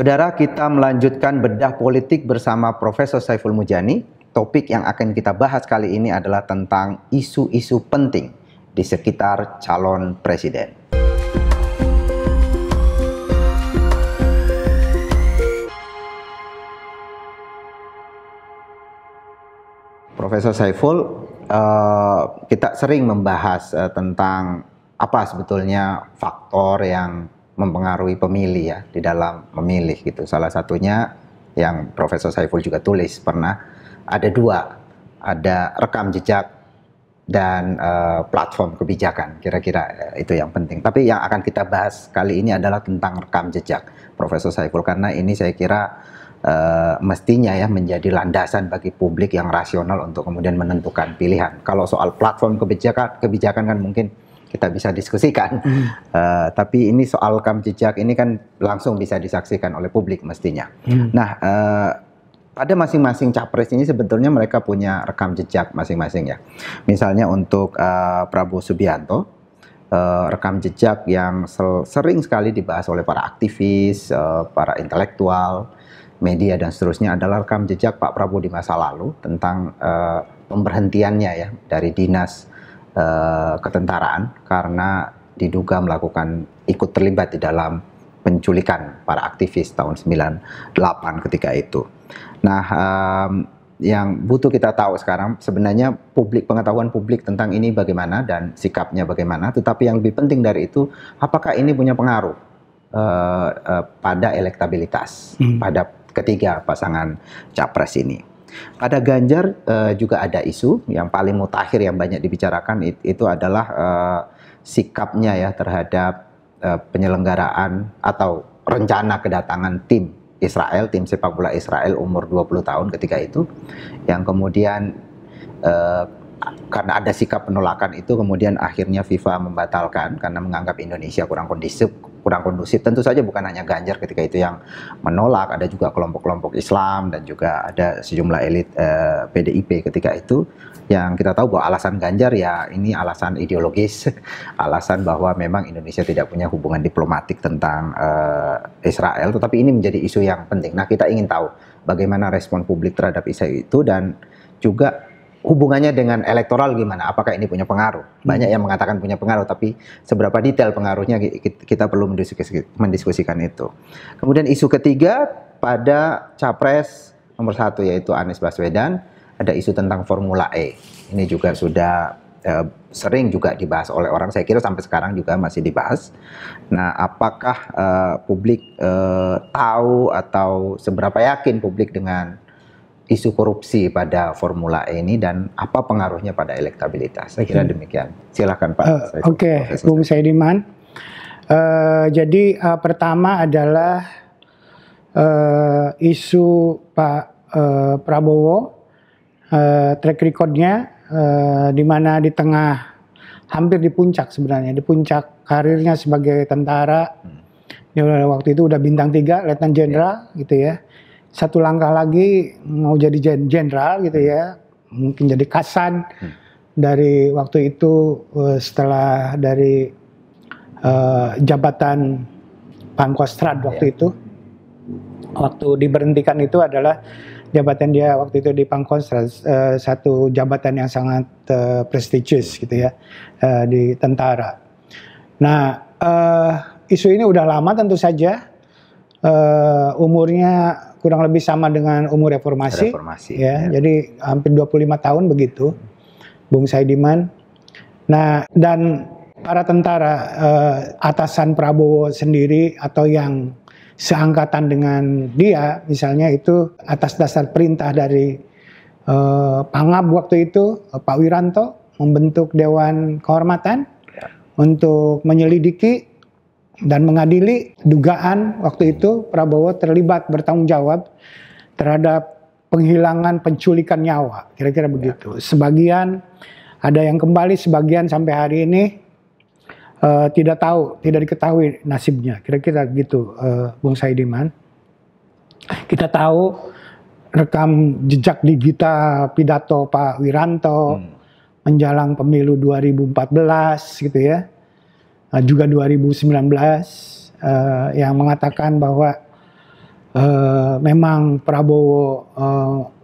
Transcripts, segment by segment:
Saudara, kita melanjutkan bedah politik bersama Profesor Saiful Mujani. Topik yang akan kita bahas kali ini adalah tentang isu-isu penting di sekitar calon presiden. Profesor Saiful, kita sering membahas tentang apa sebetulnya faktor yang mempengaruhi pemilih ya di dalam memilih gitu. Salah satunya yang Profesor Saiful juga tulis pernah ada dua, ada rekam jejak dan platform kebijakan. Kira-kira itu yang penting. Tapi yang akan kita bahas kali ini adalah tentang rekam jejak Profesor Saiful, karena ini saya kira mestinya ya menjadi landasan bagi publik yang rasional untuk kemudian menentukan pilihan. Kalau soal platform kebijakan kan mungkin kita bisa diskusikan, tapi ini soal rekam jejak ini kan langsung bisa disaksikan oleh publik mestinya. Nah, pada masing-masing capres ini sebetulnya mereka punya rekam jejak masing-masing ya. Misalnya untuk Prabowo Subianto, rekam jejak yang sering sekali dibahas oleh para aktivis, para intelektual, media dan seterusnya adalah rekam jejak Pak Prabowo di masa lalu tentang pemberhentiannya ya dari dinas ketentaraan karena diduga melakukan ikut terlibat di dalam penculikan para aktivis tahun 98 ketika itu. Nah, yang butuh kita tahu sekarang sebenarnya pengetahuan publik tentang ini bagaimana dan sikapnya bagaimana, tetapi yang lebih penting dari itu, apakah ini punya pengaruh pada elektabilitas pada ketiga pasangan capres ini. Pada Ganjar juga ada isu yang paling mutakhir yang banyak dibicarakan itu adalah sikapnya ya terhadap penyelenggaraan atau rencana kedatangan tim Israel, tim sepak bola Israel umur 20 tahun ketika itu, yang kemudian karena ada sikap penolakan itu kemudian akhirnya FIFA membatalkan karena menganggap Indonesia kurang kondusif. Tentu saja bukan hanya Ganjar ketika itu yang menolak, ada juga kelompok-kelompok Islam dan juga ada sejumlah elit PDIP ketika itu, yang kita tahu bahwa alasan Ganjar ya ini alasan ideologis, alasan bahwa memang Indonesia tidak punya hubungan diplomatik tentang Israel, tetapi ini menjadi isu yang penting. Nah, kita ingin tahu bagaimana respon publik terhadap isu itu dan juga hubungannya dengan elektoral gimana? Apakah ini punya pengaruh? Banyak yang mengatakan punya pengaruh, tapi seberapa detail pengaruhnya kita perlu mendiskusikan itu. Kemudian isu ketiga pada capres nomor 1 yaitu Anies Baswedan, ada isu tentang Formula E. Ini juga sudah sering juga dibahas oleh orang, saya kira sampai sekarang juga masih dibahas. Nah, apakah publik tahu atau seberapa yakin publik dengan isu korupsi pada Formula E ini dan apa pengaruhnya pada elektabilitas? Saya kira demikian. Silakan Pak. Oke, Bung Saidiman. Jadi pertama adalah isu Pak Prabowo, track recordnya di mana di tengah, hampir di puncak sebenarnya, di puncak karirnya sebagai tentara. Dia waktu itu udah bintang 3, Letnan Jenderal gitu ya. Satu langkah lagi mau jadi jenderal gitu ya, mungkin jadi Kasat dari waktu itu setelah dari jabatan Pangkostrat waktu itu. Waktu diberhentikan itu adalah jabatan dia waktu itu di Pangkostrat, satu jabatan yang sangat prestisius gitu ya di tentara. Nah, isu ini udah lama tentu saja, umurnya kurang lebih sama dengan umur reformasi ya. Jadi hampir 25 tahun begitu, Bung Saidiman. Nah, dan para tentara atasan Prabowo sendiri atau yang seangkatan dengan dia, misalnya itu atas dasar perintah dari Pangab waktu itu, Pak Wiranto membentuk Dewan Kehormatan untuk menyelidiki dan mengadili dugaan waktu itu Prabowo terlibat bertanggung jawab terhadap penghilangan penculikan nyawa, kira-kira begitu. Sebagian ada yang kembali, sebagian sampai hari ini tidak diketahui nasibnya, kira-kira gitu, Bung Saidiman. Kita tahu rekam jejak digital pidato Pak Wiranto menjelang pemilu 2014 gitu ya. Juga 2019 yang mengatakan bahwa memang Prabowo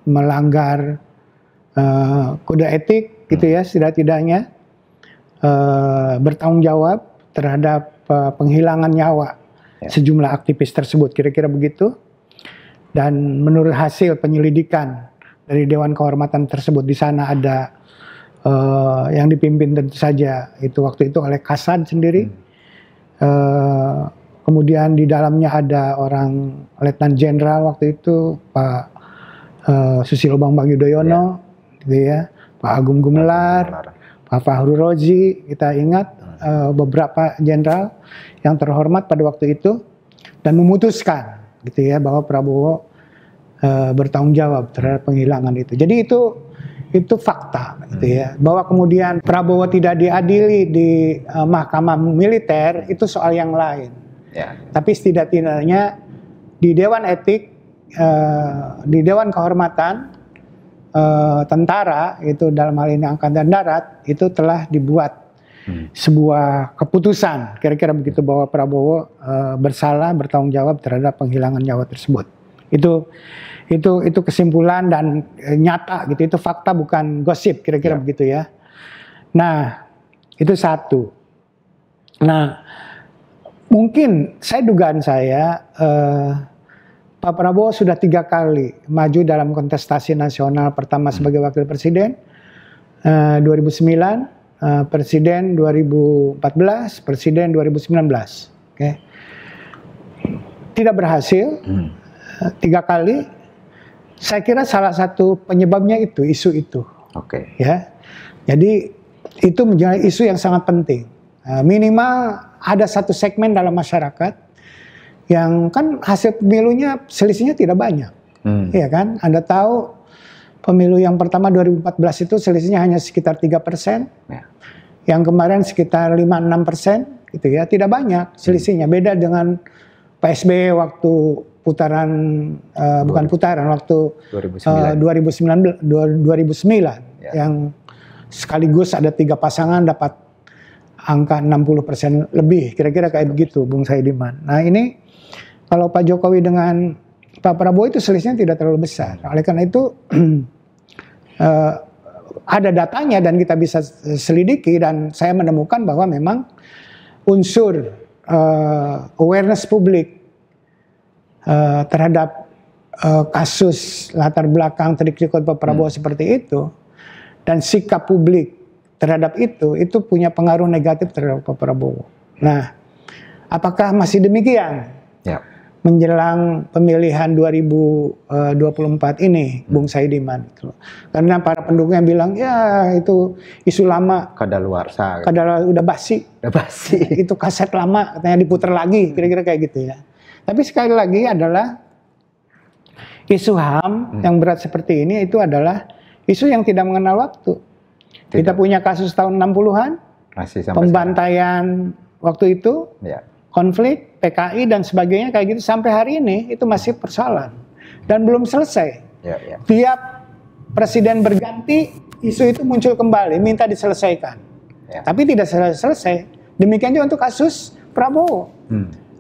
melanggar kode etik gitu ya, setidak-tidaknya bertanggung jawab terhadap penghilangan nyawa sejumlah aktivis tersebut, kira-kira begitu. Dan menurut hasil penyelidikan dari Dewan Kehormatan tersebut, di sana ada yang dipimpin tentu saja itu waktu itu oleh Kasad sendiri. Kemudian di dalamnya ada orang Letnan Jenderal waktu itu Pak Susilo Bambang Yudhoyono, gitu ya, Pak Agung Gumelar, Pak Fahru Rozi, kita ingat beberapa jenderal yang terhormat pada waktu itu, dan memutuskan gitu ya bahwa Prabowo bertanggung jawab terhadap penghilangan itu. Jadi itu fakta gitu ya. Bahwa kemudian Prabowo tidak diadili di mahkamah militer itu soal yang lain. Tapi setidak-tidaknya di Dewan Etik, di Dewan Kehormatan tentara itu dalam hal ini Angkatan Darat itu telah dibuat sebuah keputusan kira-kira begitu bahwa Prabowo bersalah, bertanggung jawab terhadap penghilangan nyawa tersebut. Itu kesimpulan dan nyata gitu, itu fakta bukan gosip kira-kira begitu ya. Nah, itu satu. Nah, mungkin dugaan saya Pak Prabowo sudah 3 kali maju dalam kontestasi nasional, pertama sebagai wakil presiden 2009, presiden 2014, presiden 2019. Okay. Tidak berhasil 3 kali. Saya kira salah satu penyebabnya itu isu itu. Ya. Jadi itu menjadi isu yang sangat penting. Minimal ada satu segmen dalam masyarakat yang kan hasil pemilunya selisihnya tidak banyak. Iya kan? Anda tahu pemilu yang pertama 2014 itu selisihnya hanya sekitar 3%. Yang kemarin sekitar 5-6% gitu ya. Tidak banyak selisihnya. Beda dengan Pak SBY waktu putaran bukan putaran waktu 2009 yang sekaligus ada 3 pasangan dapat angka 60% lebih, kira-kira kayak begitu Bung Saidiman. Nah ini kalau Pak Jokowi dengan Pak Prabowo itu selisihnya tidak terlalu besar. Oleh karena itu ada datanya dan kita bisa selidiki, dan saya menemukan bahwa memang unsur awareness publik terhadap kasus latar belakang trik-trikot Pak Prabowo seperti itu, dan sikap publik terhadap itu punya pengaruh negatif terhadap Pak Prabowo. Nah, apakah masih demikian menjelang pemilihan 2024 ini, Bung Saidiman? Karena para pendukung yang bilang ya itu isu lama, kadaluarsa, udah basi, itu kaset lama katanya diputar lagi, kira-kira kayak gitu ya. Tapi sekali lagi adalah isu HAM yang berat seperti ini itu adalah isu yang tidak mengenal waktu. Kita punya kasus tahun 60-an, pembantaian waktu itu, konflik, PKI dan sebagainya kayak gitu, sampai hari ini itu masih persoalan dan belum selesai. Tiap presiden berganti, isu itu muncul kembali, minta diselesaikan. Tapi tidak selesai. Demikian juga untuk kasus Prabowo.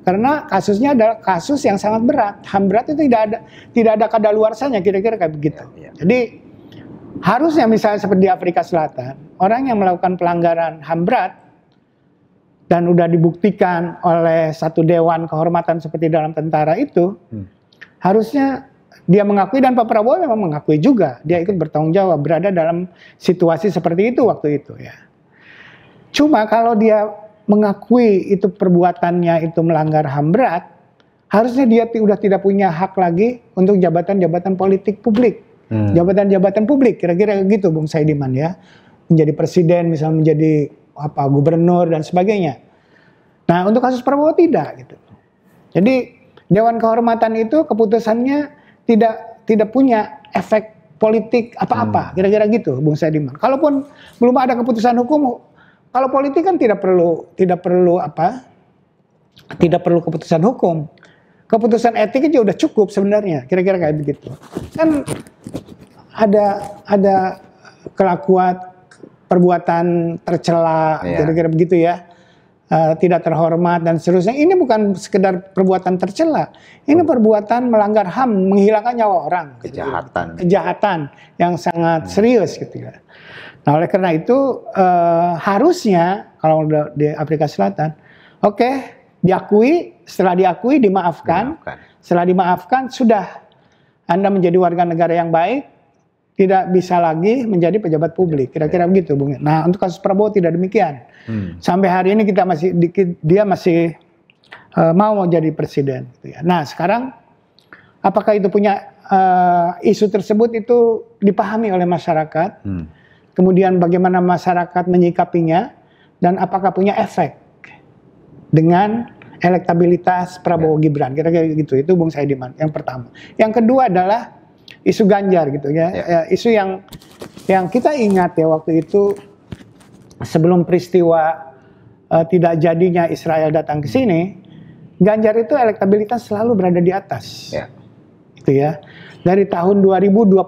Karena kasusnya adalah kasus yang sangat berat. HAM berat itu tidak ada kadaluarsanya, kira-kira kayak begitu. Jadi harusnya misalnya seperti di Afrika Selatan, orang yang melakukan pelanggaran HAM berat dan udah dibuktikan oleh satu dewan kehormatan seperti dalam tentara itu, harusnya dia mengakui, dan Pak Prabowo memang mengakui juga, dia ikut bertanggung jawab berada dalam situasi seperti itu waktu itu ya. Cuma kalau dia mengakui itu perbuatannya itu melanggar HAM berat, harusnya dia sudah tidak punya hak lagi untuk jabatan-jabatan politik publik. Jabatan-jabatan publik, kira-kira gitu Bung Saidiman ya. Menjadi presiden, misalnya menjadi gubernur dan sebagainya. Nah, untuk kasus Prabowo tidak gitu. Jadi Dewan Kehormatan itu keputusannya tidak punya efek politik apa-apa, kira-kira gitu Bung Saidiman. Kalaupun belum ada keputusan hukum, kalau politik kan tidak perlu keputusan hukum. Keputusan etik aja udah cukup sebenarnya, kira-kira kayak begitu. Kan ada kelakuan perbuatan tercela, kira-kira begitu ya. tidak terhormat dan seterusnya. Ini bukan sekedar perbuatan tercela, ini perbuatan melanggar HAM, menghilangkan nyawa orang. Kejahatan yang sangat serius gitu ya. Nah, oleh karena itu harusnya kalau di Afrika Selatan, oke, diakui, setelah diakui dimaafkan. Setelah dimaafkan sudah Anda menjadi warga negara yang baik, tidak bisa lagi menjadi pejabat publik, kira-kira begitu, Bung. Nah, untuk kasus Prabowo tidak demikian. Sampai hari ini dia masih mau jadi presiden. Gitu ya. Nah, sekarang apakah itu punya isu tersebut itu dipahami oleh masyarakat? Kemudian bagaimana masyarakat menyikapinya dan apakah punya efek dengan elektabilitas Prabowo Gibran? Kira-kira gitu. Itu Bung Saidiman yang pertama. Yang kedua adalah isu Ganjar gitu ya. Isu yang kita ingat ya waktu itu sebelum peristiwa tidak jadinya Israel datang ke sini, Ganjar itu elektabilitas selalu berada di atas. Gitu ya. Dari tahun 2021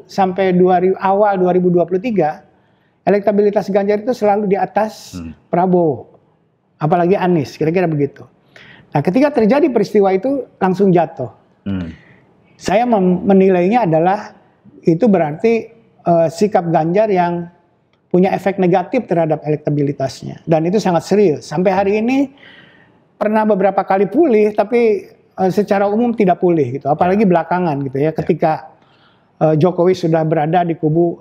sampai awal 2023, elektabilitas Ganjar itu selalu di atas Prabowo. Apalagi Anies, kira-kira begitu. Nah, ketika terjadi peristiwa itu langsung jatuh. Saya menilainya adalah itu berarti sikap Ganjar yang punya efek negatif terhadap elektabilitasnya. Dan itu sangat serius. Sampai hari ini pernah beberapa kali pulih, tapi secara umum tidak pulih gitu. Apalagi belakangan gitu ya, ketika Jokowi sudah berada di kubu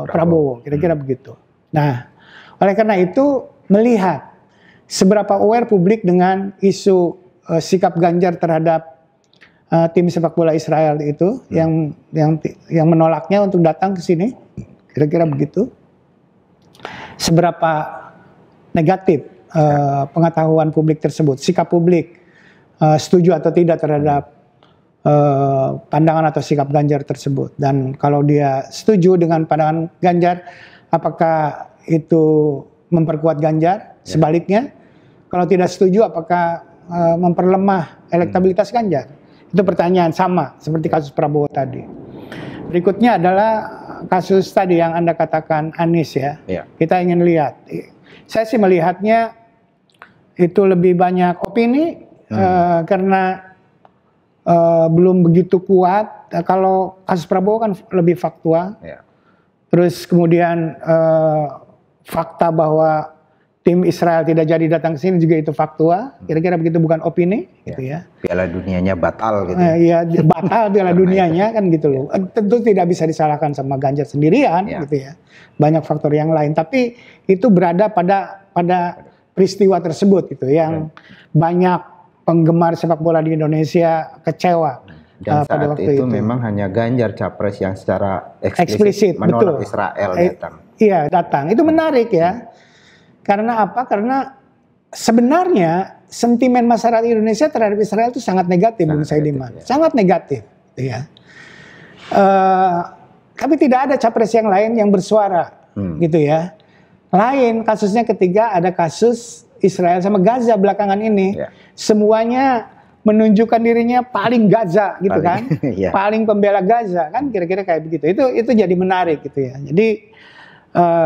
Prabowo, kira-kira begitu. Nah, oleh karena itu melihat seberapa aware publik dengan isu sikap Ganjar terhadap tim sepak bola Israel itu yang menolaknya untuk datang ke sini, kira-kira begitu. Seberapa negatif pengetahuan publik tersebut, sikap publik setuju atau tidak terhadap pandangan atau sikap Ganjar tersebut. Dan kalau dia setuju dengan pandangan Ganjar, apakah itu memperkuat Ganjar? Sebaliknya, kalau tidak setuju, apakah memperlemah elektabilitas Ganjar? Itu pertanyaan sama seperti kasus Prabowo tadi. Berikutnya adalah kasus tadi yang Anda katakan Anies ya. Kita ingin lihat. Saya sih melihatnya itu lebih banyak opini karena belum begitu kuat. Kalau kasus Prabowo kan lebih faktual. Terus kemudian fakta bahwa tim Israel tidak jadi datang ke sini juga itu faktual, kira-kira begitu, bukan opini, gitu ya. Piala dunianya batal gitu. Iya, batal Piala dunianya kan gitu loh. Tentu tidak bisa disalahkan sama Ganjar sendirian, gitu ya. Banyak faktor yang lain, tapi itu berada pada peristiwa tersebut gitu, yang banyak penggemar sepak bola di Indonesia kecewa. Dan pada waktu itu memang hanya Ganjar capres yang secara eksplisit menolak Israel datang. Iya, datang. Itu menarik ya. Karena apa? Karena sebenarnya sentimen masyarakat Indonesia terhadap Israel itu sangat negatif, Bung Saidiman. Sangat negatif, ya. Tapi tidak ada capres yang lain yang bersuara, gitu ya. Lain kasusnya ketiga ada kasus Israel sama Gaza belakangan ini. Semuanya menunjukkan dirinya paling Gaza, gitu kan? Paling pembela Gaza, kan? Kira-kira kayak begitu. Itu jadi menarik, gitu ya. Jadi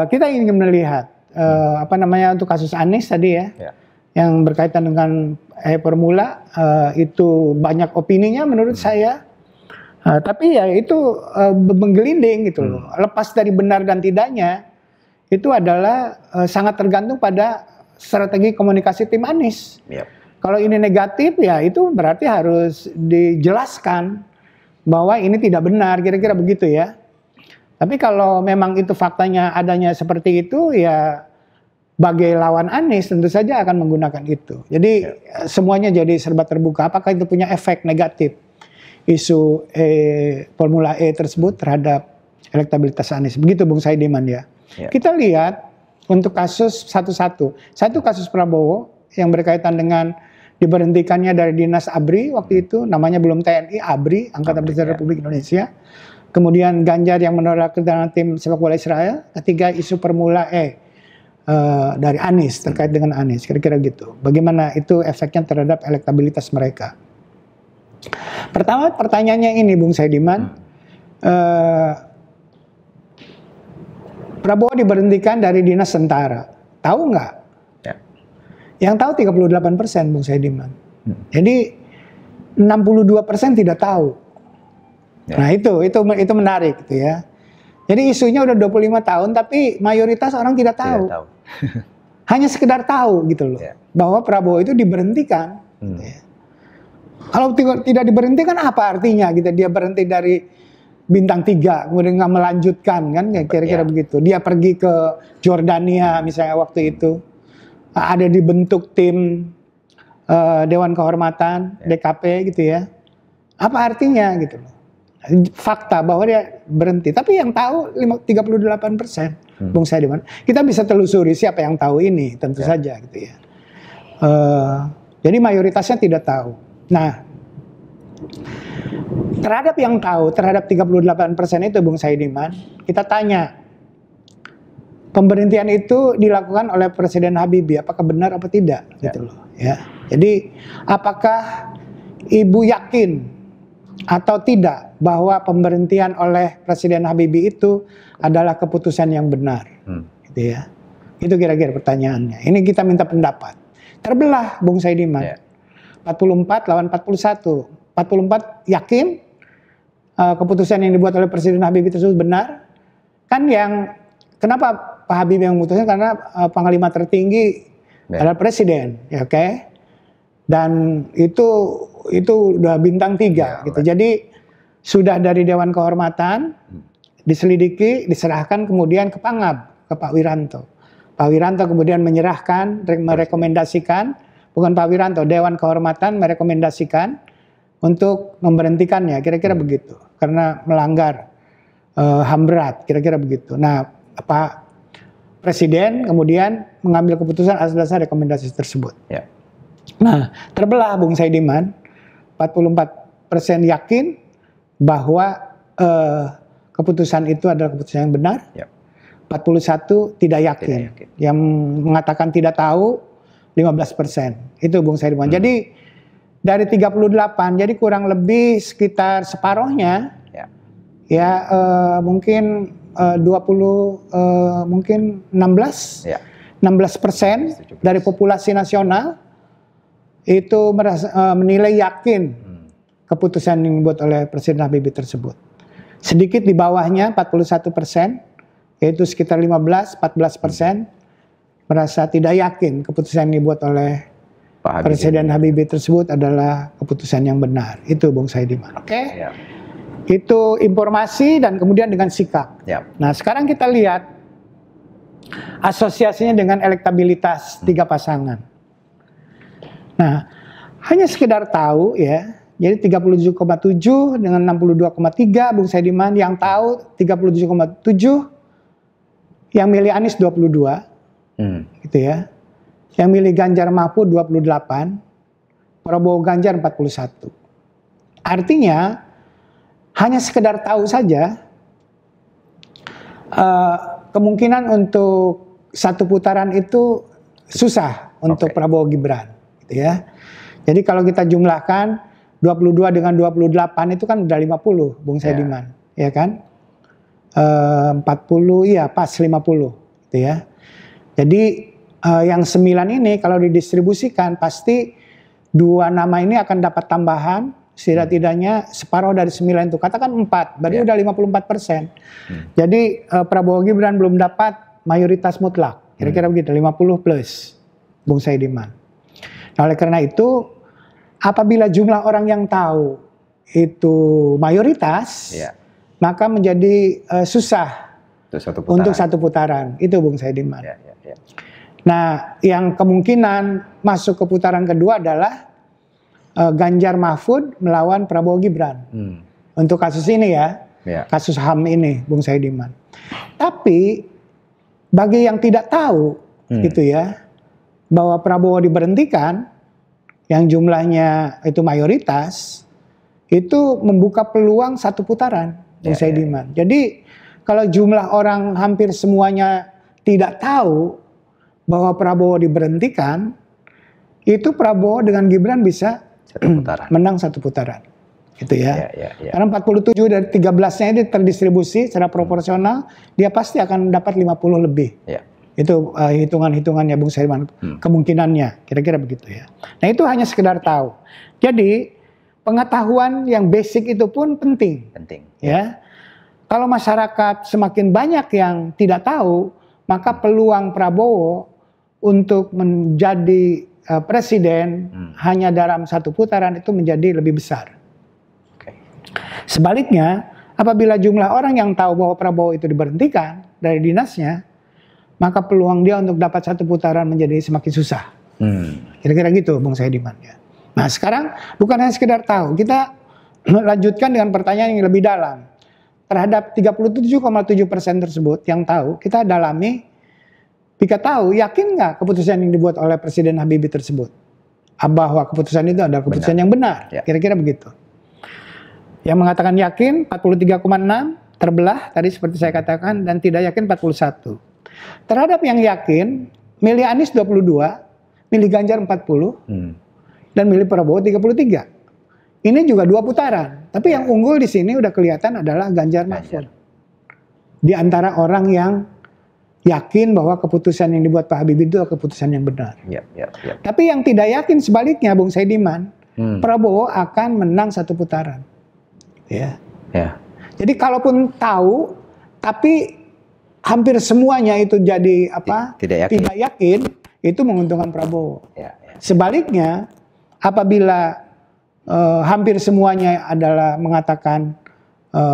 kita ingin melihat. Untuk kasus Anies tadi ya, yang berkaitan dengan formula itu banyak opininya menurut saya, tapi ya itu menggelinding gitu loh. Lepas dari benar dan tidaknya, itu adalah sangat tergantung pada strategi komunikasi tim Anies. Kalau ini negatif ya itu berarti harus dijelaskan bahwa ini tidak benar, kira-kira begitu ya. Tapi kalau memang itu faktanya adanya seperti itu, ya sebagai lawan Anies tentu saja akan menggunakan itu. Jadi semuanya jadi serba terbuka. Apakah itu punya efek negatif isu Formula E tersebut terhadap elektabilitas Anies? Begitu Bung Saidiman ya. Kita lihat untuk kasus satu-satu. Satu kasus Prabowo yang berkaitan dengan diberhentikannya dari dinas ABRI waktu itu, namanya belum TNI, ABRI, Angkatan Bersenjata Republik Indonesia. Kemudian Ganjar yang menolak kedatangan tim sepak bola Israel. Ketiga isu Formula E dari Anies, terkait dengan Anies, kira-kira gitu. Bagaimana itu efeknya terhadap elektabilitas mereka? Pertama pertanyaannya ini Bung Saidiman, Prabowo diberhentikan dari dinas tentara, tahu nggak? Yang tahu 38%, Bung Saidiman. Jadi 62% tidak tahu. Ya. Nah itu menarik gitu ya. Jadi isunya udah 25 tahun tapi mayoritas orang tidak tahu. Tidak tahu. Hanya sekedar tahu gitu loh. Ya. Bahwa Prabowo itu diberhentikan. Gitu ya. Kalau tidak diberhentikan apa artinya gitu? Dia berhenti dari bintang 3 kemudian nggak melanjutkan kan kira-kira begitu. Dia pergi ke Jordania misalnya waktu itu. Ada dibentuk tim Dewan Kehormatan DKP gitu ya. Apa artinya gitu loh? Fakta bahwa dia berhenti. Tapi yang tahu 38%, Bung Saidiman. Kita bisa telusuri siapa yang tahu ini, tentu saja gitu ya. Jadi mayoritasnya tidak tahu. Nah, terhadap yang tahu, terhadap 38% itu, Bung Saidiman, kita tanya, pemberhentian itu dilakukan oleh Presiden Habibie, apakah benar apa tidak, gitu loh. Ya. Jadi, apakah Ibu yakin atau tidak bahwa pemberhentian oleh Presiden Habibie itu adalah keputusan yang benar, gitu ya? Itu kira-kira pertanyaannya. Ini kita minta pendapat. Terbelah, Bung Saidiman. 44 lawan 41. 44 yakin keputusan yang dibuat oleh Presiden Habibie tersebut benar. Kan yang kenapa Pak Habibie yang memutuskan? Karena panglima tertinggi adalah Presiden, ya, oke? Dan itu udah bintang 3 gitu. Jadi sudah dari Dewan Kehormatan diselidiki, diserahkan kemudian ke Pangab, ke Pak Wiranto. Pak Wiranto kemudian menyerahkan, merekomendasikan, bukan Pak Wiranto, Dewan Kehormatan merekomendasikan untuk memberhentikannya, kira-kira begitu. Karena melanggar HAM berat, kira-kira begitu. Nah, Pak Presiden kemudian mengambil keputusan atas dasar rekomendasi tersebut. Ya. Nah, terbelah, Bung Saidiman. 44% yakin bahwa keputusan itu adalah keputusan yang benar. Ya. 41 tidak yakin. Yang mengatakan tidak tahu 15%. Itu, Bung Saidiman. Jadi dari 38, jadi kurang lebih sekitar separohnya. Ya, mungkin 20, mungkin 16%. Ya. 16% dari populasi nasional itu menilai yakin keputusan yang dibuat oleh Presiden Habibie tersebut. Sedikit di bawahnya 41%, yaitu sekitar 15-14% merasa tidak yakin keputusan yang dibuat oleh Presiden Habibie tersebut adalah keputusan yang benar. Itu, Bung Saidiman. Oke? Ya. Itu informasi dan kemudian dengan sikap. Ya. Nah, sekarang kita lihat asosiasinya dengan elektabilitas 3 pasangan. Nah, hanya sekedar tahu ya, jadi 37,7 dengan 62,3 Bung Saidiman, yang tahu 37,7, yang milih Anies 22, gitu ya, yang milih Ganjar Mahfud 28, Prabowo Ganjar 41. Artinya hanya sekedar tahu saja, kemungkinan untuk satu putaran itu susah untuk Prabowo Gibran. Ya. Jadi kalau kita jumlahkan 22 dengan 28 itu kan udah 50, Bung Saidiman, ya kan? 40, iya pas 50, gitu ya. Jadi yang 9 ini kalau didistribusikan pasti 2 nama ini akan dapat tambahan setidak-tidaknya separuh dari 9 itu. Katakan 4, berarti udah 54%. Jadi Prabowo Gibran belum dapat mayoritas mutlak, kira-kira begitu, 50 plus, Bung Saidiman. Nah, oleh karena itu, apabila jumlah orang yang tahu itu mayoritas, maka menjadi susah untuk satu putaran. Itu, Bung Saidiman. Nah, yang kemungkinan masuk ke putaran kedua adalah Ganjar Mahfud melawan Prabowo Gibran. Untuk kasus ini ya, kasus HAM ini, Bung Saidiman. Tapi bagi yang tidak tahu, gitu ya, bahwa Prabowo diberhentikan, yang jumlahnya itu mayoritas, itu membuka peluang satu putaran, Bung Saidiman. Jadi kalau jumlah orang hampir semuanya tidak tahu bahwa Prabowo diberhentikan, itu Prabowo dengan Gibran bisa menang satu putaran, gitu ya. Karena 47 dari 13-nya ini terdistribusi secara proporsional, dia pasti akan dapat 50 lebih. Itu hitungan-hitungannya Bung Saidiman, kemungkinannya, kira-kira begitu ya. Nah itu hanya sekedar tahu. Jadi pengetahuan yang basic itu pun penting. Ya. Kalau masyarakat semakin banyak yang tidak tahu, maka peluang Prabowo untuk menjadi presiden hanya dalam satu putaran itu menjadi lebih besar. Sebaliknya, apabila jumlah orang yang tahu bahwa Prabowo itu diberhentikan dari dinasnya, maka peluang dia untuk dapat satu putaran menjadi semakin susah. Kira-kira gitu Bung Saidiman ya. Nah sekarang bukan hanya sekedar tahu, kita lanjutkan dengan pertanyaan yang lebih dalam. Terhadap 37,7% tersebut yang tahu, kita dalami, jika tahu, yakin nggak keputusan yang dibuat oleh Presiden Habibie tersebut? Bahwa keputusan itu adalah keputusan yang benar, kira-kira begitu. Yang mengatakan yakin 43,6, terbelah tadi seperti saya katakan, dan tidak yakin 41. Terhadap yang yakin, milih Anies 22, milih Ganjar 40, dan milih Prabowo 33. Ini juga 2 putaran. Tapi yang unggul di sini udah kelihatan adalah Ganjar Mahfud. Di antara orang yang yakin bahwa keputusan yang dibuat Pak Habibie itu adalah keputusan yang benar. Tapi yang tidak yakin sebaliknya, Bung Saidiman, Prabowo akan menang satu putaran. Jadi kalaupun tahu, tapi hampir semuanya itu jadi tidak yakin, itu menguntungkan Prabowo. Sebaliknya, apabila hampir semuanya adalah mengatakan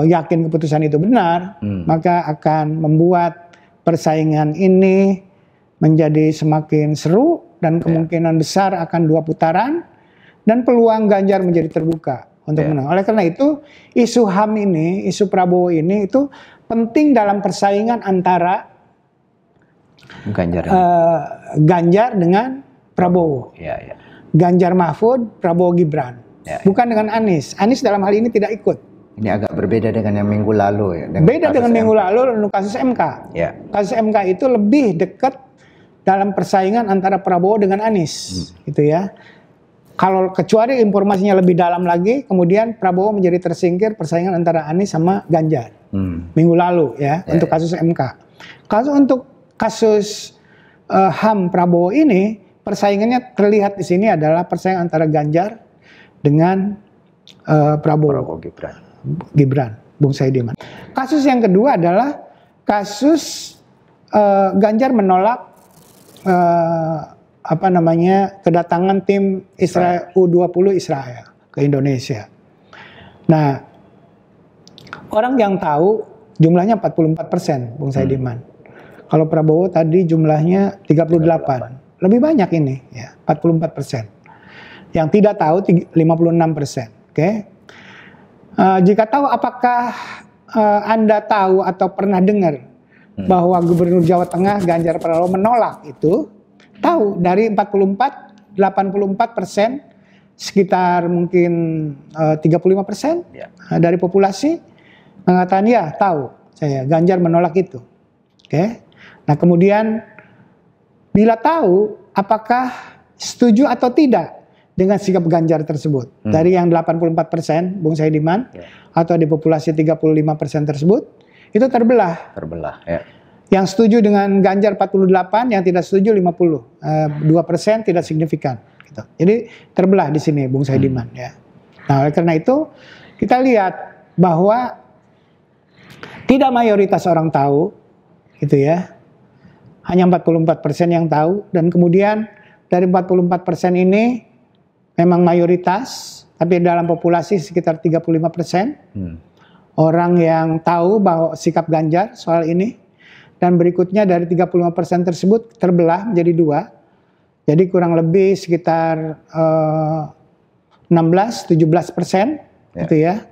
yakin keputusan itu benar, maka akan membuat persaingan ini menjadi semakin seru dan kemungkinan besar akan 2 putaran dan peluang Ganjar menjadi terbuka untuk menang. Oleh karena itu, isu HAM ini, isu Prabowo ini itu penting dalam persaingan antara Ganjar dengan Prabowo. Ganjar Mahfud, Prabowo Gibran. Bukan dengan Anies. Anies dalam hal ini tidak ikut. Ini agak berbeda dengan yang minggu lalu ya. Beda dengan minggu lalu kasus MK. Kasus MK itu lebih dekat dalam persaingan antara Prabowo dengan Anies, gitu ya. Kalau kecuali informasinya lebih dalam lagi, kemudian Prabowo menjadi tersingkir persaingan antara Anies sama Ganjar. Minggu lalu ya, untuk kasus MK. Untuk kasus HAM Prabowo ini, persaingannya terlihat di sini adalah persaingan antara Ganjar dengan Prabowo Gibran, Bung Saidiman. Kasus yang kedua adalah kasus Ganjar menolak kedatangan tim Israel U20 Israel ke Indonesia. Nah, orang yang tahu jumlahnya 44%, Bung Saidiman. Kalau Prabowo tadi jumlahnya 38. Lebih banyak ini, ya, 44%. Yang tidak tahu 56%. Oke. Jika tahu, apakah Anda tahu atau pernah dengar bahwa Gubernur Jawa Tengah Ganjar Pranowo menolak itu? Tahu, dari 44, 84%, sekitar mungkin 35% dari populasi mengatakan ya tahu saya Ganjar menolak itu. Oke. Nah kemudian bila tahu, apakah setuju atau tidak dengan sikap Ganjar tersebut? Dari yang 84%, Bung Saidiman, atau di populasi 35% tersebut, itu terbelah. Yang setuju dengan Ganjar 48, yang tidak setuju 50. 2% tidak signifikan. Gitu. Jadi terbelah di sini, Bung Saidiman. Ya. Nah, oleh karena itu kita lihat bahwa tidak mayoritas orang tahu, gitu ya. Hanya 44% yang tahu, dan kemudian dari 44% ini memang mayoritas, tapi dalam populasi sekitar 35%. Orang yang tahu bahwa sikap Ganjar soal ini. Dan berikutnya dari 35% tersebut terbelah menjadi 2. Jadi kurang lebih sekitar 16-17%, gitu ya.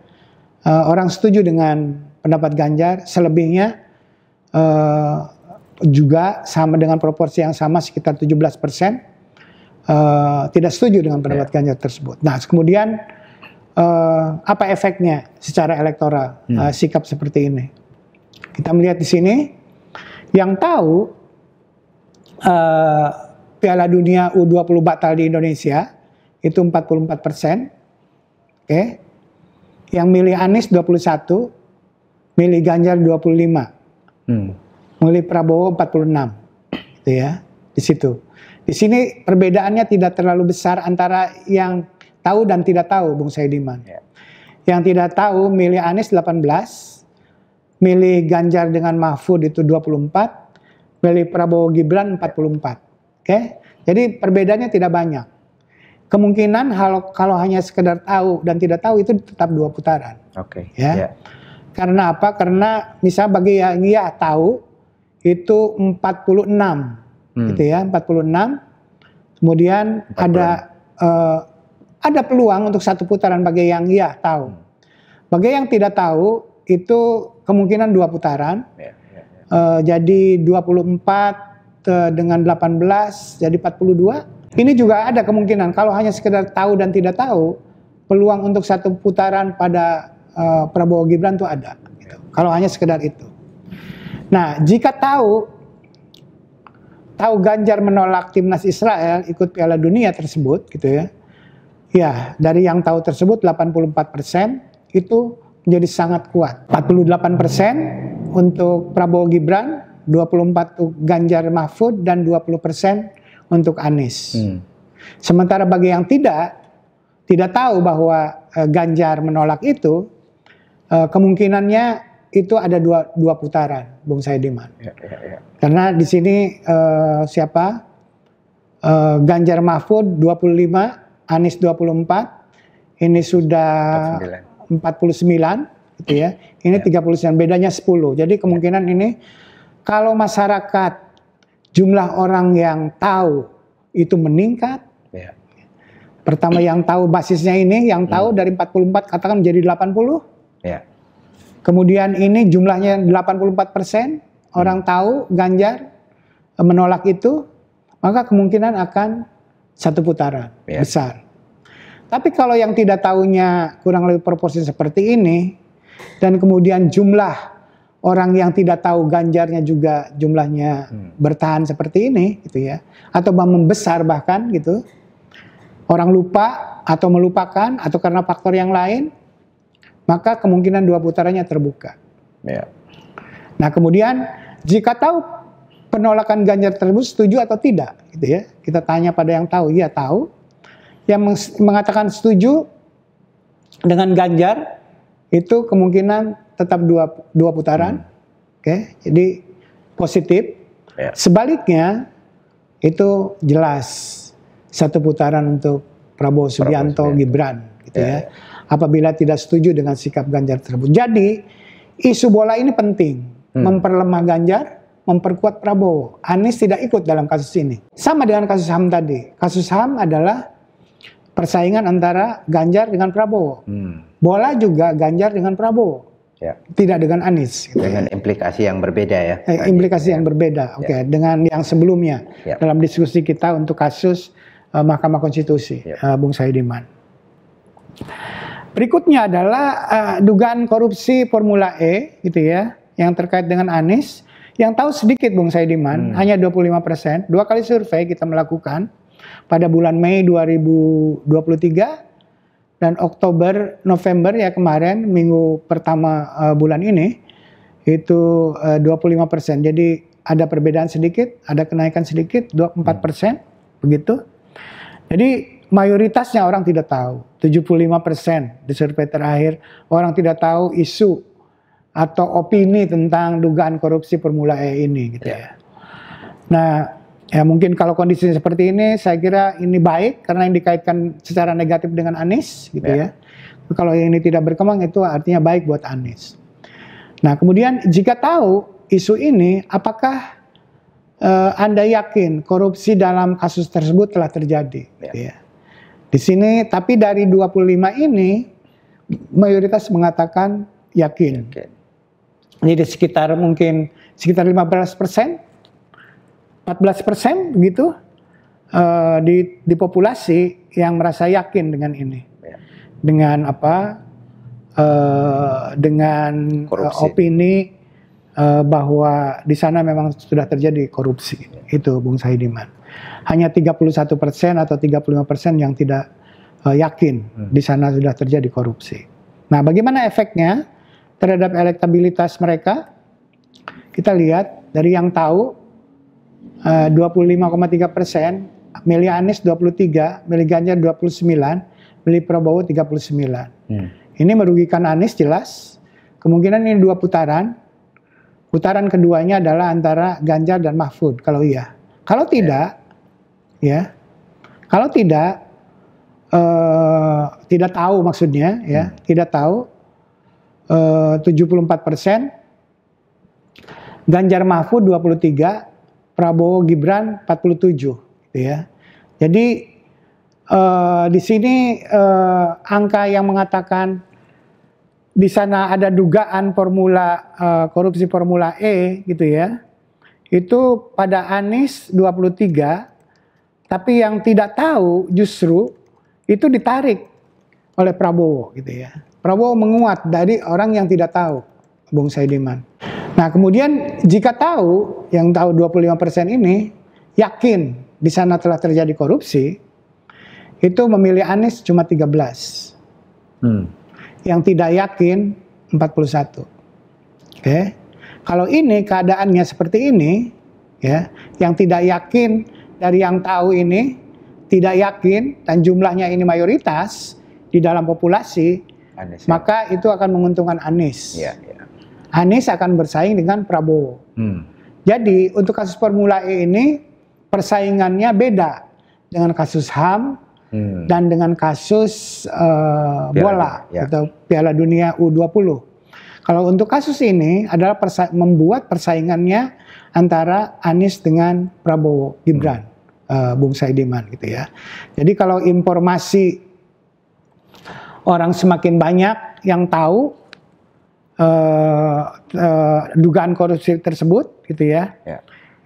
Orang setuju dengan pendapat Ganjar, selebihnya juga sama dengan proporsi yang sama sekitar 17%. Tidak setuju dengan pendapat Ganjar tersebut. Nah, kemudian apa efeknya secara elektoral sikap seperti ini? Kita melihat di sini, yang tahu Piala Dunia U20 batal di Indonesia itu 44%. Oke. Yang milih Anies 21, milih Ganjar 25. Milih Prabowo 46. gitu ya, di situ. Di sini perbedaannya tidak terlalu besar antara yang tahu dan tidak tahu, Bung Saidiman. Ya. Yang tidak tahu milih Anies 18, milih Ganjar dengan Mahfud itu 24, milih Prabowo Gibran 44. Oke? Jadi perbedaannya tidak banyak. Kemungkinan kalau hanya sekedar tahu dan tidak tahu itu tetap 2 putaran. Oke. Ya. Ya. Karena apa? Karena misal bagi yang ya tahu itu 46. Gitu ya, 46. Kemudian 46. Ada peluang untuk 1 putaran bagi yang ya tahu. Bagi yang tidak tahu itu kemungkinan 2 putaran. Jadi 24 dengan 18 jadi 42. Ini juga ada kemungkinan kalau hanya sekedar tahu dan tidak tahu, peluang untuk 1 putaran pada Prabowo Gibran itu ada. Gitu. Kalau hanya sekedar itu. Nah, jika tahu Ganjar menolak timnas Israel ikut Piala Dunia tersebut, gitu ya. Ya, dari yang tahu tersebut 84% itu menjadi sangat kuat. 48% untuk Prabowo Gibran, 24% untuk Ganjar Mahfud, dan 20% untuk Anies. Sementara bagi yang tidak tahu bahwa Ganjar menolak itu, kemungkinannya itu ada dua putaran, Bung Saidiman. Ya. Karena di sini Ganjar Mahfud 25, Anies 24, ini sudah 49, gitu ya. Ini 39, bedanya 10. Jadi kemungkinan ini kalau masyarakat jumlah orang yang tahu itu meningkat. Pertama yang tahu basisnya ini, yang tahu dari 44 katakan menjadi 80. Kemudian ini jumlahnya 84% orang tahu Ganjar menolak itu, maka kemungkinan akan 1 putaran besar. Tapi kalau yang tidak tahunya kurang lebih proporsi seperti ini, dan kemudian jumlah orang yang tidak tahu Ganjarnya juga jumlahnya bertahan seperti ini, gitu ya, atau membesar bahkan gitu, orang lupa atau melupakan atau karena faktor yang lain, maka kemungkinan 2 putarannya terbuka. Nah kemudian jika tahu penolakan Ganjar tersebut setuju atau tidak, gitu ya, kita tanya pada yang tahu, ya tahu. Yang mengatakan setuju dengan Ganjar itu kemungkinan tetap dua putaran, oke, jadi positif. Sebaliknya itu jelas 1 putaran untuk Prabowo Subianto, Gibran, gitu ya. Apabila tidak setuju dengan sikap Ganjar tersebut. Jadi isu bola ini penting, memperlemah Ganjar, memperkuat Prabowo. Anies tidak ikut dalam kasus ini. Sama dengan kasus HAM tadi. Kasus HAM adalah persaingan antara Ganjar dengan Prabowo. Bola juga Ganjar dengan Prabowo. Tidak dengan Anies. Gitu dengan implikasi yang berbeda ya. Implikasi yang berbeda. Oke, dengan yang sebelumnya dalam diskusi kita untuk kasus Mahkamah Konstitusi, Bung Saidiman. Berikutnya adalah dugaan korupsi Formula E, gitu ya, yang terkait dengan Anies. Yang tahu sedikit, Bung Saidiman, hanya 25%. 2 kali survei kita melakukan pada bulan Mei 2023 dan Oktober, November ya kemarin, minggu pertama bulan ini, itu 25%. Jadi ada perbedaan sedikit, ada kenaikan sedikit, 24%, begitu. Jadi mayoritasnya orang tidak tahu, 75% di survei terakhir, orang tidak tahu isu atau opini tentang dugaan korupsi Formula E ini, gitu ya. Nah, ya mungkin kalau kondisi seperti ini, saya kira ini baik karena yang dikaitkan secara negatif dengan Anies, gitu ya. Kalau ini tidak berkembang itu artinya baik buat Anies. Nah, kemudian jika tahu isu ini, apakah Anda yakin korupsi dalam kasus tersebut telah terjadi? Gitu ya. Di sini, tapi dari 25 ini, mayoritas mengatakan yakin. Jadi sekitar 15%, 14% begitu di populasi yang merasa yakin dengan ini, dengan apa? Dengan opini bahwa di sana memang sudah terjadi korupsi. Itu Bung Saidiman. Hanya 31% atau 35% yang tidak yakin di sana sudah terjadi korupsi. Nah, bagaimana efeknya terhadap elektabilitas mereka? Kita lihat dari yang tahu 25,3%, milih Anies 23, milih Ganjar 29, milih Prabowo 39. Ini merugikan Anies jelas. Kemungkinan ini 2 putaran. Putaran keduanya adalah antara Ganjar dan Mahfud kalau iya. Kalau tidak, ya. Kalau tidak tahu maksudnya, ya, tidak tahu 74%, Ganjar Mahfud 23, Prabowo Gibran 47, gitu ya. Jadi di sini angka yang mengatakan di sana ada dugaan korupsi Formula E gitu ya. Itu pada Anies 23, tapi yang tidak tahu justru itu ditarik oleh Prabowo gitu ya. Prabowo menguat dari orang yang tidak tahu, Bung Saidiman. Nah, kemudian jika tahu, yang tahu 25% ini yakin di sana telah terjadi korupsi, itu memilih Anies cuma 13. Yang tidak yakin 41. Oke. Kalau ini keadaannya seperti ini, ya, yang tidak yakin dari yang tahu ini tidak yakin dan jumlahnya ini mayoritas di dalam populasi, Anies, maka itu akan menguntungkan Anies. Ya. Anies akan bersaing dengan Prabowo. Jadi untuk kasus Formula E ini persaingannya beda dengan kasus HAM dan dengan kasus bola atau Piala Dunia U20. Kalau untuk kasus ini adalah membuat persaingannya antara Anies dengan Prabowo Gibran, Bung Saidiman gitu ya. Jadi kalau informasi orang semakin banyak yang tahu dugaan korupsi tersebut gitu ya,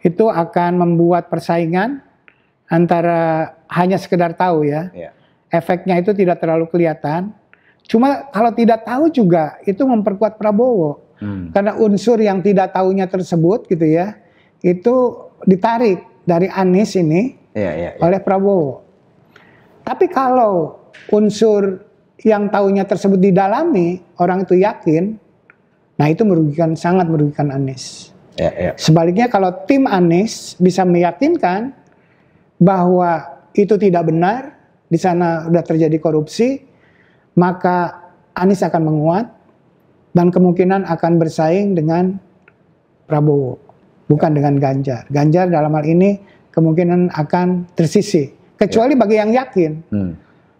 itu akan membuat persaingan antara hanya sekedar tahu ya, efeknya itu tidak terlalu kelihatan. Cuma kalau tidak tahu juga itu memperkuat Prabowo, karena unsur yang tidak tahunya tersebut gitu ya, itu ditarik dari Anies ini oleh Prabowo. Tapi kalau unsur yang tahunya tersebut didalami, orang itu yakin, nah itu sangat merugikan Anies. Sebaliknya kalau tim Anies bisa meyakinkan bahwa itu tidak benar, di sana sudah terjadi korupsi, maka Anies akan menguat dan kemungkinan akan bersaing dengan Prabowo, bukan dengan Ganjar. Ganjar dalam hal ini kemungkinan akan tersisih, kecuali bagi yang yakin.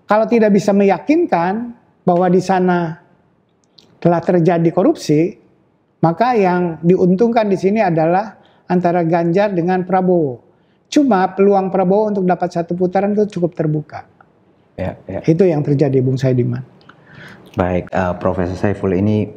Kalau tidak bisa meyakinkan bahwa di sana telah terjadi korupsi, maka yang diuntungkan di sini adalah antara Ganjar dengan Prabowo. Cuma peluang Prabowo untuk dapat satu putaran itu cukup terbuka. Itu yang terjadi, Bung Saidiman. Baik, Profesor Saiful, ini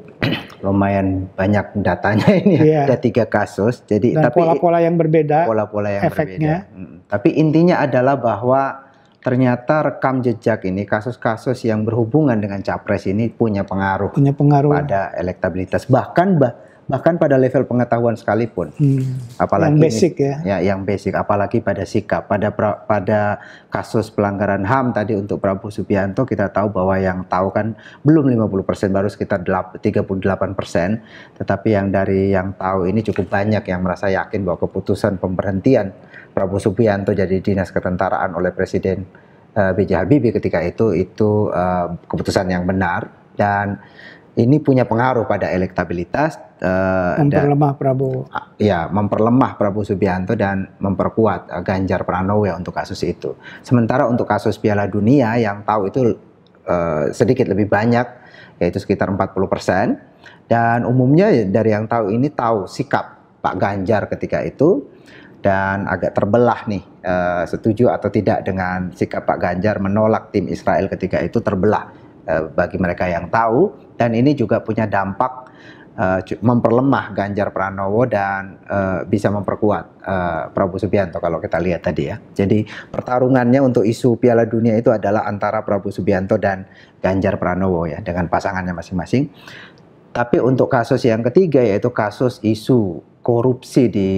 lumayan banyak datanya ini. Ada 3 kasus. Jadi dan pola-pola yang berbeda. Pola-pola yang efeknya. Berbeda. Tapi intinya adalah bahwa ternyata rekam jejak ini, kasus-kasus yang berhubungan dengan capres ini punya pengaruh pada elektabilitas, bahkan pada level pengetahuan sekalipun. Apalagi yang basic yang basic, apalagi pada sikap. Pada kasus pelanggaran HAM tadi untuk Prabowo Subianto, kita tahu bahwa yang tahu kan belum 50%, baru sekitar 38%. Tetapi yang tahu ini cukup banyak yang merasa yakin bahwa keputusan pemberhentian Prabowo Subianto jadi dinas ketentaraan oleh Presiden B.J. Habibie ketika itu keputusan yang benar, dan ini punya pengaruh pada elektabilitas, memperlemah Prabowo. Ya, memperlemah Prabowo Subianto dan memperkuat Ganjar Pranowo ya untuk kasus itu. Sementara untuk kasus Piala Dunia yang tahu itu sedikit lebih banyak, yaitu sekitar 40%. Dan umumnya dari yang tahu ini tahu sikap Pak Ganjar ketika itu, dan agak terbelah nih, setuju atau tidak dengan sikap Pak Ganjar menolak tim Israel ketika itu, terbelah bagi mereka yang tahu. Dan ini juga punya dampak memperlemah Ganjar Pranowo dan bisa memperkuat Prabowo Subianto kalau kita lihat tadi ya. Jadi pertarungannya untuk isu Piala Dunia itu adalah antara Prabowo Subianto dan Ganjar Pranowo ya, dengan pasangannya masing-masing. Tapi untuk kasus yang ketiga, yaitu kasus isu korupsi di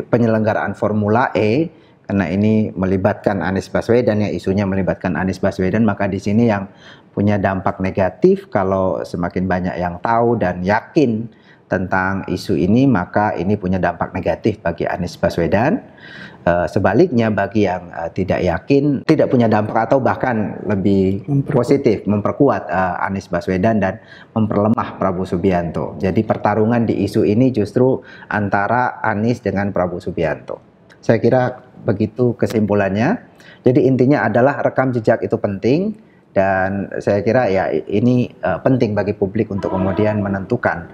penyelenggaraan Formula E, karena ini melibatkan Anies Baswedan ya, isunya melibatkan Anies Baswedan, maka di sini yang punya dampak negatif kalau semakin banyak yang tahu dan yakin tentang isu ini, maka ini punya dampak negatif bagi Anies Baswedan. Sebaliknya bagi yang tidak yakin, tidak punya dampak atau bahkan lebih positif, memperkuat Anies Baswedan dan memperlemah Prabowo Subianto. Jadi pertarungan di isu ini justru antara Anies dengan Prabowo Subianto. Saya kira begitu kesimpulannya. Jadi intinya adalah rekam jejak itu penting, dan saya kira ya ini penting bagi publik untuk kemudian menentukan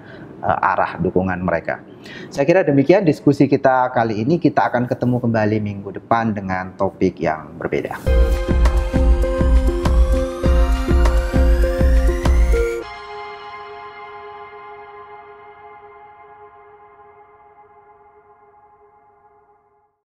arah dukungan mereka. Saya kira demikian diskusi kita kali ini. Kita akan ketemu kembali minggu depan dengan topik yang berbeda.